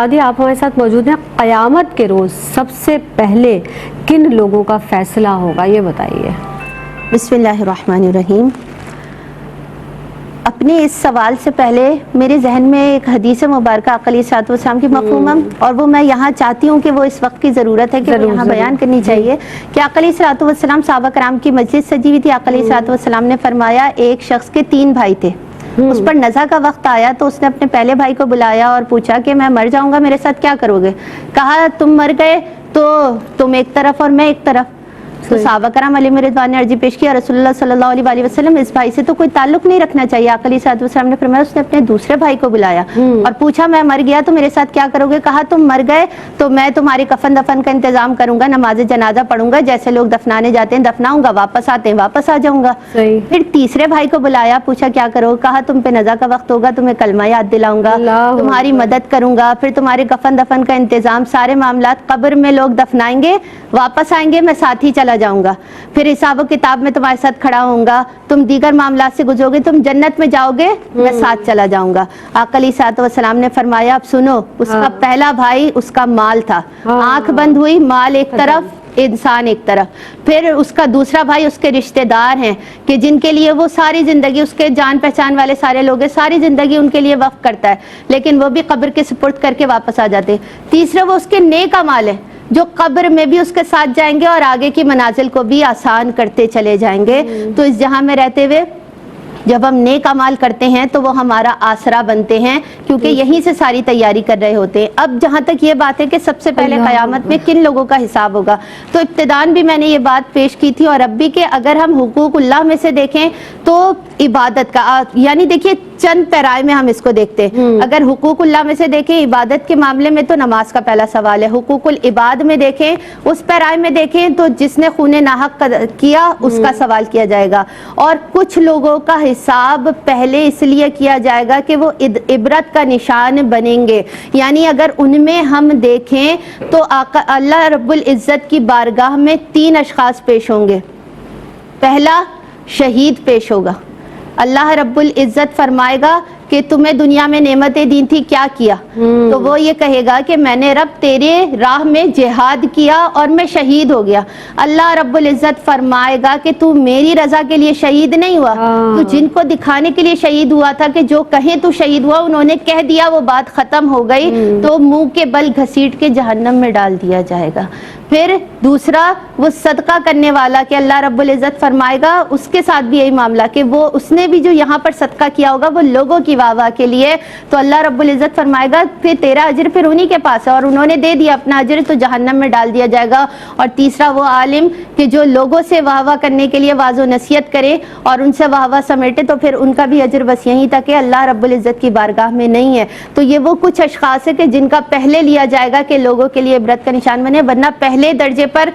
سعدیہ آپ ہمارے ساتھ موجود ہیں. قیامت کے روز سب سے پہلے کن لوگوں کا فیصلہ ہوگا یہ بتائیے. بسم اللہ الرحمن الرحیم. اپنے اس سوال سے پہلے میرے ذہن میں ایک حدیث مبارکہ آقا علیہ الصلوۃ والسلام کی مفہوم اور وہ میں یہاں چاہتی ہوں کہ وہ اس وقت کی ضرورت ہے کہ یہاں بیان کرنی چاہیے کہ آقا علیہ الصلوۃ والسلام صحابہ کرام کی مجلس سجی ہوئی تھی. آقا علیہ الصلوۃ والسلام نے فرمایا ایک شخص کے 3 بھائی تھے. اس پر نزع کا وقت آیا تو اس نے اپنے پہلے بھائی کو بلایا اور پوچھا کہ میں مر جاؤں گا, میرے ساتھ کیا کرو گے؟ کہا تم مر گئے تو تم ایک طرف اور میں ایک طرف. تو صحابہ کرام علیہ رضوان نے عرضی پیش کی, رسول اللہ صلی اللہ علیہ وآلہ وسلم اس بھائی سے تو کوئی تعلق نہیں رکھنا چاہیے. آقا علیہ الصلوۃ والسلام نے فرمایا اس نے اپنے دوسرے بھائی کو بلایا اور پوچھا میں مر گیا تو میرے ساتھ کیا کرو گے؟ کہا تم مر گئے تو میں تمہارے کفن دفن کا انتظام کروں گا, نماز جنازہ پڑھوں گا, جیسے لوگ دفنانے جاتے ہیں دفناؤں گا, واپس آتے ہیں واپس آ جاؤں گا. پھر تیسرے بھائی کو بلایا, پوچھا کیا کرو؟ کہا تم پہ نزع کا وقت ہوگا, تمہیں کلمہ یاد دلاؤں گا, تمہاری مدد کروں گا, پھر تمہارے کفن دفن کا انتظام, سارے معاملات, قبر میں لوگ دفنائیں گے, واپس آئیں گے, میں ساتھ ہی چلا جاؤں گا, پھر حساب و کتاب میں تمہارے ساتھ کھڑا ہوں گا, تم دیگر معاملات سے گزرو گے, تم جنت میں جاؤ گے, میں ساتھ چلا جاؤں گا. آقا علیہ الصلوۃ والسلام نے فرمایا اب سنو, اس کا پہلا بھائی اس کا مال تھا, آنکھ بند ہوئی, مال ایک طرف انسان ایک طرف. پھر اس کا دوسرا بھائی اس کے رشتہ دار ہیں کہ جن کے لیے وہ ساری زندگی, اس کے جان پہچان والے سارے لوگ ہیں, ساری زندگی ان کے لیے وقف کرتا ہے لیکن وہ بھی قبر کے سپرد کر کے واپس آ جاتے. تیسرے وہ اس کے نیک اعمال ہیں جو قبر میں بھی اس کے ساتھ جائیں گے اور آگے کی منازل کو بھی آسان کرتے چلے جائیں گے. تو اس جہاں میں رہتے ہوئے جب ہم نیک اعمال کرتے ہیں تو وہ ہمارا آسرا بنتے ہیں کیونکہ یہیں سے ساری تیاری کر رہے ہوتے ہیں. اب جہاں تک یہ بات ہے کہ سب سے پہلے قیامت میں کن لوگوں کا حساب ہوگا, تو ابتداً بھی میں نے یہ بات پیش کی تھی اور اب بھی کہ اگر ہم حقوق اللہ میں سے دیکھیں تو عبادت کا, یعنی دیکھیے چند پیرائے میں ہم اس کو دیکھتے ہیں. اگر حقوق اللہ میں سے دیکھیں عبادت کے معاملے میں تو نماز کا پہلا سوال ہے. حقوق العباد میں دیکھیں, اس پیرائے میں دیکھیں تو جس نے خون ناحق کیا اس کا سوال کیا جائے گا. اور کچھ لوگوں کا حساب پہلے اس لیے کیا جائے گا کہ وہ عبرت کا نشان بنیں گے. یعنی اگر ان میں ہم دیکھیں تو اللہ رب العزت کی بارگاہ میں 3 اشخاص پیش ہوں گے. پہلا شہید پیش ہوگا. اللہ رب العزت فرمائے گا کہ تمہیں دنیا میں نعمتیں دی تھی کیا کیا؟ تو وہ یہ کہے گا کہ میں نے رب تیرے راہ میں جہاد کیا اور میں شہید ہو گیا. اللہ رب العزت فرمائے گا کہ تو میری رضا کے لیے شہید نہیں ہوا, تو جن کو دکھانے کے لیے شہید ہوا تھا کہ جو کہیں تو شہید ہوا, انہوں نے کہہ دیا, وہ بات ختم ہو گئی, تو منہ کے بل گھسیٹ کے جہنم میں ڈال دیا جائے گا. پھر دوسرا وہ صدقہ کرنے والا کہ اللہ رب العزت فرمائے گا اس کے ساتھ بھی یہی معاملہ کہ وہ اس نے بھی جو یہاں پر صدقہ کیا ہوگا وہ لوگوں کی واہ واہ کے لیے, تو اللہ رب العزت فرمائے گا کہ تیرا اجر پھر انہی کے پاس ہے اور انہوں نے دے دیا اپنا اجر, تو جہنم میں ڈال دیا جائے گا. اور تیسرا وہ عالم کہ جو لوگوں سے واہ واہ کرنے کے لیے واض و نصیحت کرے اور ان سے واہ واہ سمیٹے, تو پھر ان کا بھی اجر بس یہیں تک ہے, اللہ رب العزت کی بارگاہ میں نہیں ہے. تو یہ وہ کچھ اشخاص ہے کہ جن کا پہلے لیا جائے گا کہ لوگوں کے لیے عبرت کا نشان بنے, ورنہ پہلے درجے پر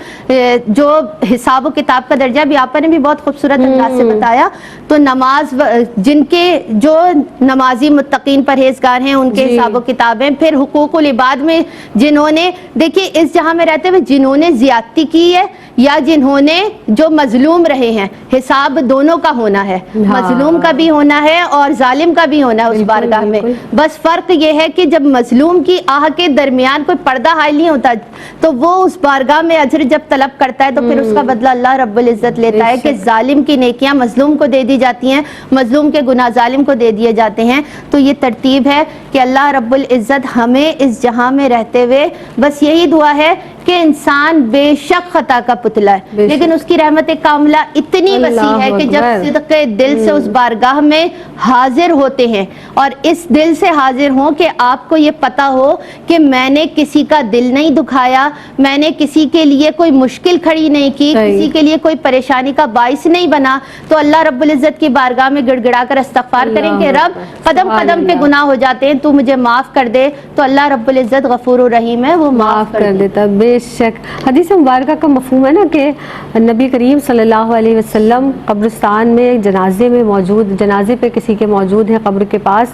جو حساب و کتاب کا درجہ بھی آپ نے بھی بہت خوبصورت انداز سے بتایا. تو نماز, جن کے جو نمازی متقین پرہیزگار ہیں ان کے حساب و کتاب ہیں. پھر حقوق العباد میں جنہوں نے, دیکھیے اس جہاں میں رہتے ہوئے جنہوں نے زیادتی کی ہے یا جنہوں نے جو مظلوم رہے ہیں, حساب دونوں کا ہونا ہے, مظلوم کا بھی ہونا ہے اور ظالم کا بھی ہونا ہے اس بارگاہ میں. بس فرق یہ ہے کہ جب مظلوم کی آہ کے درمیان کوئی پردہ حائل نہیں ہوتا تو وہ اس بارگاہ میں اجر جب طلب کرتا ہے تو پھر اس کا بدلہ اللہ رب العزت لیتا ہے کہ ظالم کی نیکیاں مظلوم کو دے دی جاتی ہیں, مظلوم کے گناہ ظالم کو دے دیے جاتے ہیں. تو یہ ترتیب ہے کہ اللہ رب العزت ہمیں اس جہاں میں رہتے ہوئے بس یہی دعا ہے کہ انسان بے شک خطا کا پتلا ہے لیکن اس کی رحمت کاملہ اتنی وسیع ہے کہ جب صدق دل سے اس بارگاہ میں حاضر ہوتے ہیں اور اس دل سے حاضر ہوں کہ آپ کو یہ پتا ہو کہ میں نے کسی کا دل نہیں دکھایا, میں نے کسی کے لیے کوئی مشکل کھڑی نہیں کی, کسی کے لیے کوئی پریشانی کا باعث نہیں بنا, تو اللہ رب العزت کی بارگاہ میں گڑ گڑا کر استغفار کریں کہ رب قدم قدم پہ گناہ ہو جاتے ہیں, تو مجھے معاف کر دے. تو اللہ رب العزت غفور الرحیم ہے, وہ معاف کر دیتا. بے شک حدیث مبارکہ کا مفہوم ہے نا کہ نبی کریم صلی اللہ علیہ وسلم قبرستان میں جنازے میں موجود، جنازے پہ کسی کے موجود ہیں قبر کے پاس،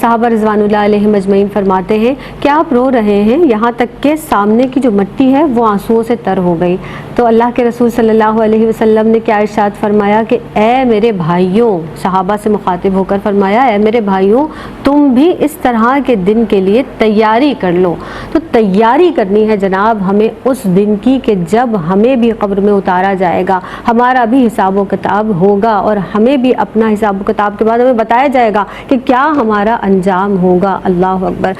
صحابہ رضوان اللہ علیہم اجمعین فرماتے ہیں کہ آپ رو رہے ہیں یہاں تک کہ سامنے کی جو مٹی ہے وہ آنسوؤں سے تر ہو گئی۔ تو اللہ کے رسول صلی اللہ علیہ وسلم نے کیا ارشاد فرمایا کہ اے میرے بھائیوں، صحابہ سے مخاطب ہو کر فرمایا اے میرے بھائیوں تم بھی اس طرح کے دن کے لیے تیاری کر لو۔ تو تیاری کرنی ہے جناب ہمیں اس دن کی کہ جب ہمیں بھی قبر میں اتارا جائے گا، ہمارا بھی حساب و کتاب ہوگا اور ہمیں بھی اپنا حساب و کتاب کے بعد ہمیں بتایا جائے گا کہ کیا ہمارا انجام ہوگا۔ اللہ اکبر۔